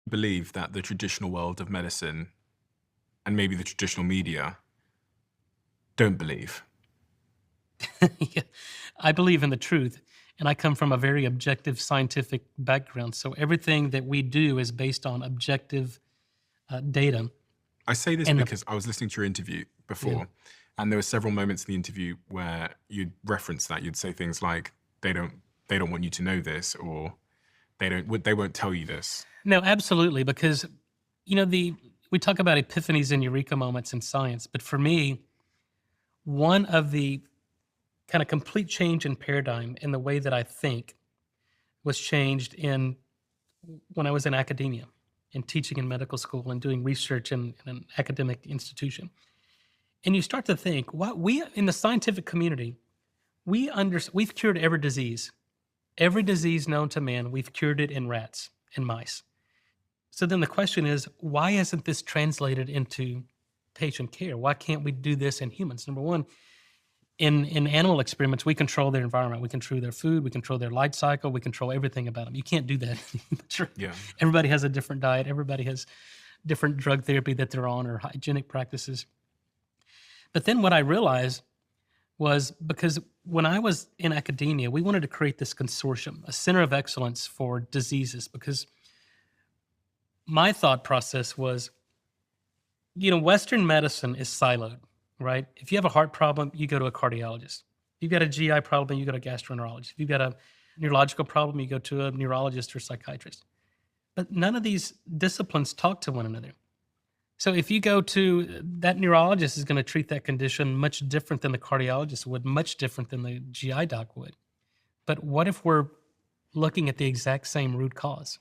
believe that the traditional world of medicine and maybe the traditional media don't believe. Yeah, I believe in the truth, and I come from a very objective scientific background. So everything that we do is based on objective data. I say this And the because I was listening to your interview yeah, before, and there were several moments in the interview where you'd reference that. You'd say things like, they don't want you to know this, or they won't tell you this. no, absolutely, because the we talk about epiphanies and eureka moments in science, but for me, one of the kind of complete change in paradigm in the way that I think was changed in when I was in academia and teaching in medical school and doing research in an academic institution. And you start to think, what we in the scientific community, we've cured every disease. Every disease known to man, we've cured it in rats and mice. So then the question is, why isn't this translated into patient care? Why can't we do this in humans? Number one, in animal experiments, we control their environment. We control their food. We control their light cycle. We control everything about them. You can't do that in humans, right? Yeah. Everybody has a different diet. Everybody has different drug therapy that they're on or hygienic practices. But then what I realized was because when I was in academia, we wanted to create this consortium, a center of excellence for diseases, because my thought process was, Western medicine is siloed, right? If you have a heart problem, you go to a cardiologist. If you've got a GI problem, you go to a gastroenterologist. If you've got a neurological problem, you go to a neurologist or psychiatrist. But none of these disciplines talk to one another. So if you go to that neurologist is going to treat that condition much different than the cardiologist would, much different than the GI doc would. But what if we're looking at the exact same root cause?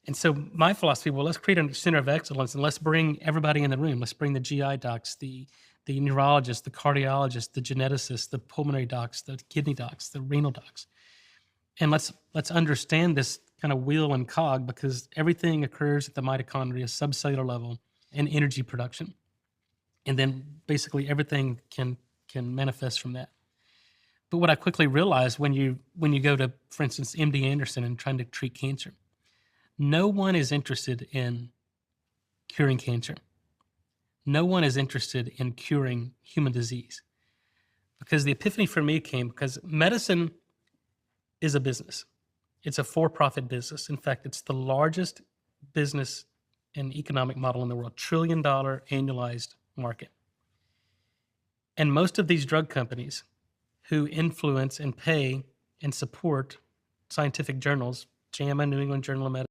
And so my philosophy, well, let's create a center of excellence and let's bring everybody in the room. Let's bring the GI docs, the neurologists, the cardiologists, the geneticists, the pulmonary docs, the kidney docs, the renal docs. And let's understand this kind of wheel and cog because everything occurs at the mitochondria subcellular level and energy production. And then basically everything can manifest from that. But what I quickly realized when you go to, for instance, MD Anderson and trying to treat cancer, no one is interested in curing cancer. No one is interested in curing human disease. Because the epiphany for me came because medicine is a business. It's a for-profit business. In fact, it's the largest business and economic model in the world, trillion-dollar annualized market. And most of these drug companies who influence and pay and support scientific journals, JAMA, New England Journal of Medicine,